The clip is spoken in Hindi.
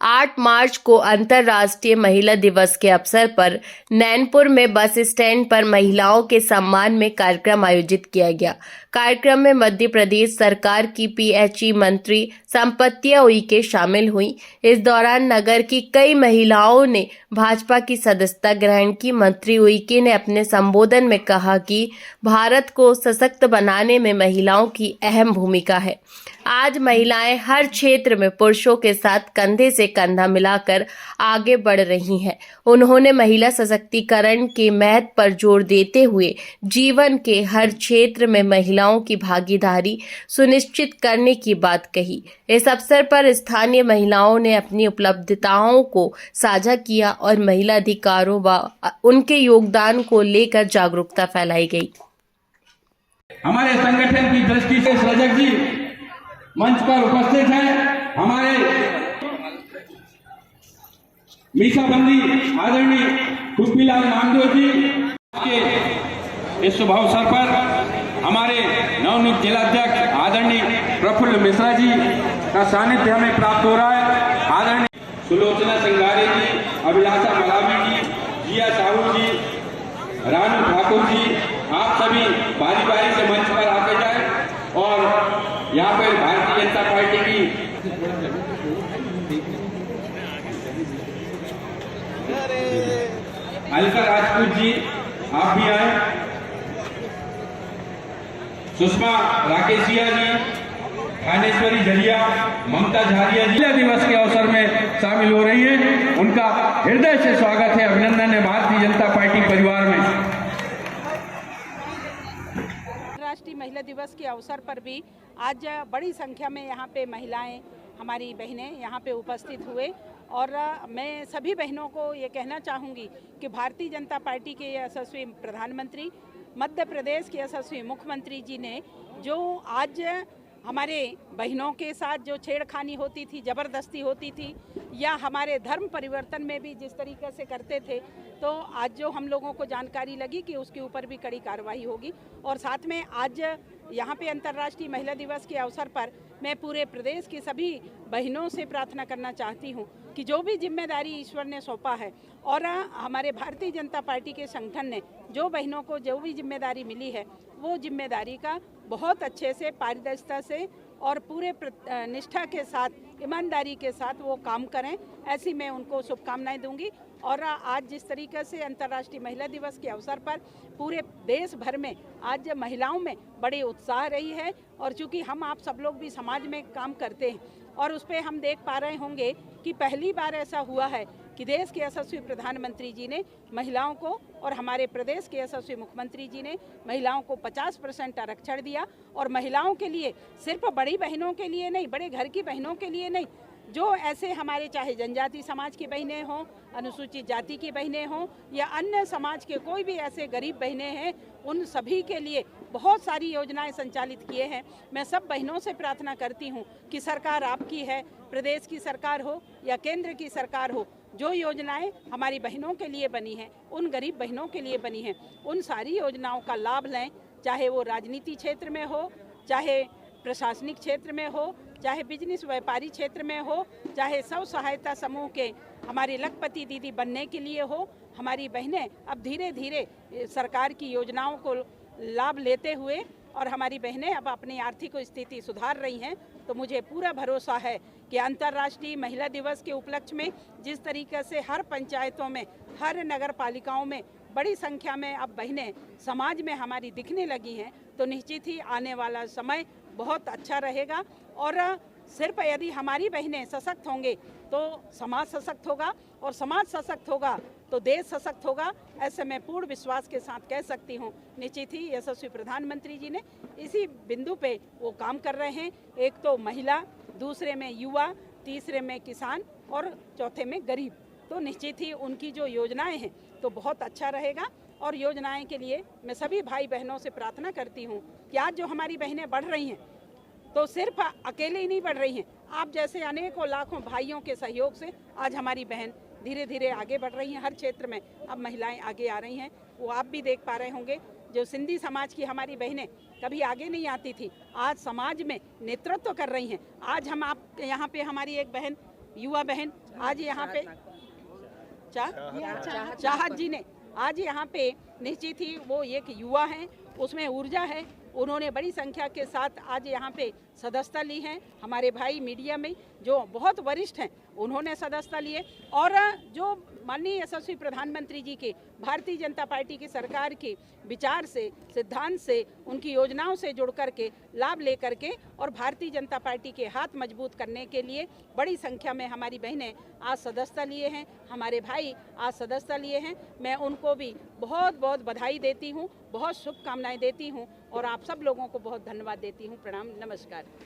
8 मार्च को अंतर्राष्ट्रीय महिला दिवस के अवसर पर नैनपुर में बस स्टैंड पर महिलाओं के सम्मान में कार्यक्रम आयोजित किया गया। कार्यक्रम में मध्य प्रदेश सरकार की पीएचई मंत्री संपत्तियां उइके शामिल हुई। इस दौरान नगर की कई महिलाओं ने भाजपा की सदस्यता ग्रहण की। मंत्री उइके ने अपने संबोधन में कहा कि भारत को सशक्त बनाने में महिलाओं की अहम भूमिका है। आज महिलाएं हर क्षेत्र में पुरुषों के साथ कंधे से कंधा मिलाकर आगे बढ़ रही हैं। उन्होंने महिला सशक्तिकरण के महत्व पर जोर देते हुए जीवन के हर क्षेत्र में महिलाओं की भागीदारी सुनिश्चित करने की बात कही। इस अवसर पर स्थानीय महिलाओं ने अपनी उपलब्धिताओं को साझा किया और महिला अधिकारों व उनके योगदान को लेकर जागरूकता फैलाई गई। हमारे संगठन की दृष्टि से सजग जी मंच पर उपस्थित हैं। हमारे मीसाबंदी आदरणीय खुशबीलाल मांगदेव जी के इस शुभ अवसर पर हमारे नवनियुक्त जिलाध्यक्ष आदरणीय प्रफुल्ल मिश्रा जी का सानिध्य हमें प्राप्त हो रहा है। आदरणीय सुलोचना सिंगारे जी, अभिलाषा मलावी जी, जिया साहू जी, रानू ठाकुर जी, आप सभी बारी बारी से मंच पर आते जाए और यहाँ पर भारतीय जनता पार्टी की अलका राजपूत जी आप भी आए, सुषमा राकेशिया जी, थानेश्वरी झरिया, ममता झारिया जी दिवस के अवसर में शामिल हो रही है। उनका हृदय से स्वागत है, अभिनंदन है भारतीय जनता पार्टी परिवार में। अंतर्राष्ट्रीय महिला दिवस के अवसर पर भी आज बड़ी संख्या में यहाँ पे महिलाएं, हमारी बहनें यहाँ पे उपस्थित हुए और मैं सभी बहनों को ये कहना चाहूँगी कि भारतीय जनता पार्टी के यशस्वी प्रधानमंत्री, मध्य प्रदेश के यशस्वी मुख्यमंत्री जी ने जो आज हमारे बहनों के साथ जो छेड़खानी होती थी, ज़बरदस्ती होती थी या हमारे धर्म परिवर्तन में भी जिस तरीके से करते थे, तो आज जो हम लोगों को जानकारी लगी कि उसके ऊपर भी कड़ी कार्रवाई होगी। और साथ में आज यहाँ पे अंतर्राष्ट्रीय महिला दिवस के अवसर पर मैं पूरे प्रदेश की सभी बहनों से प्रार्थना करना चाहती हूँ कि जो भी जिम्मेदारी ईश्वर ने सौंपा है और हमारे भारतीय जनता पार्टी के संगठन ने जो बहनों को जो भी जिम्मेदारी मिली है, वो जिम्मेदारी का बहुत अच्छे से पारदर्शिता से और पूरे निष्ठा के साथ, ईमानदारी के साथ वो काम करें, ऐसी मैं उनको शुभकामनाएं दूंगी। और आज जिस तरीके से अंतर्राष्ट्रीय महिला दिवस के अवसर पर पूरे देश भर में आज महिलाओं में बड़े उत्साह रही है और चूँकि हम आप सब लोग भी समाज में काम करते हैं और उस पर हम देख पा रहे होंगे कि पहली बार ऐसा हुआ है कि देश के यशस्वी प्रधानमंत्री जी ने महिलाओं को और हमारे प्रदेश के यशस्वी मुख्यमंत्री जी ने महिलाओं को 50% आरक्षण दिया। और महिलाओं के लिए, सिर्फ बड़ी बहनों के लिए नहीं, बड़े घर की बहनों के लिए नहीं, जो ऐसे हमारे चाहे जनजाति समाज की बहनें हों, अनुसूचित जाति की बहनें हों या अन्य समाज के कोई भी ऐसे गरीब बहनें हैं, उन सभी के लिए बहुत सारी योजनाएं संचालित किए हैं। मैं सब बहनों से प्रार्थना करती हूं कि सरकार आपकी है, प्रदेश की सरकार हो या केंद्र की सरकार हो, जो योजनाएं हमारी बहनों के लिए बनी हैं, उन गरीब बहनों के लिए बनी हैं, उन सारी योजनाओं का लाभ लें, चाहे वो राजनीति क्षेत्र में हो, चाहे प्रशासनिक क्षेत्र में हो, चाहे बिजनेस व्यापारी क्षेत्र में हो, चाहे स्व सहायता समूह के हमारी लखपति दीदी बनने के लिए हो। हमारी बहनें अब धीरे धीरे सरकार की योजनाओं को लाभ लेते हुए और हमारी बहनें अब अपनी आर्थिक स्थिति सुधार रही हैं। तो मुझे पूरा भरोसा है कि अंतर्राष्ट्रीय महिला दिवस के उपलक्ष्य में जिस तरीके से हर पंचायतों में, हर नगर पालिकाओं में बड़ी संख्या में अब बहनें समाज में हमारी दिखने लगी हैं, तो निश्चित ही आने वाला समय बहुत अच्छा रहेगा। और सिर्फ यदि हमारी बहनें सशक्त होंगे तो समाज सशक्त होगा और समाज सशक्त होगा तो देश सशक्त होगा, ऐसे मैं पूर्ण विश्वास के साथ कह सकती हूँ। निश्चित ही यशस्वी प्रधानमंत्री जी ने इसी बिंदु पे वो काम कर रहे हैं। एक तो महिला, दूसरे में युवा, तीसरे में किसान और चौथे में गरीब। तो निश्चित ही उनकी जो योजनाएं हैं तो बहुत अच्छा रहेगा। और योजनाएं के लिए मैं सभी भाई बहनों से प्रार्थना करती हूँ कि आज जो हमारी बहनें बढ़ रही हैं तो सिर्फ अकेले ही नहीं बढ़ रही हैं, आप जैसे अनेकों लाखों भाइयों के सहयोग से आज हमारी बहन धीरे धीरे आगे बढ़ रही हैं। हर क्षेत्र में अब महिलाएं आगे आ रही हैं, वो आप भी देख पा रहे होंगे। जो सिंधी समाज की हमारी बहनें कभी आगे नहीं आती थी, आज समाज में नेतृत्व कर रही हैं। आज हम आप यहाँ पे हमारी एक बहन युवा बहन आज यहाँ पे चाहत जी ने आज यहाँ पे निश्चित ही वो एक युवा हैं, उसमें ऊर्जा है। उन्होंने बड़ी संख्या के साथ आज यहाँ पे सदस्यता ली है। हमारे भाई मीडिया में जो बहुत वरिष्ठ हैं उन्होंने सदस्यता लिए और जो माननीय यशस्वी प्रधानमंत्री जी के भारतीय जनता पार्टी की सरकार के विचार से, सिद्धांत से, उनकी योजनाओं से जुड़ कर के लाभ लेकर के और भारतीय जनता पार्टी के हाथ मजबूत करने के लिए बड़ी संख्या में हमारी बहनें आज सदस्यता लिए हैं, हमारे भाई आज सदस्यता लिए हैं। मैं उनको भी बहुत बहुत बधाई देती हूँ, बहुत शुभकामनाएं देती हूँ और आप सब लोगों को बहुत धन्यवाद देती हूँ। प्रणाम, नमस्कार।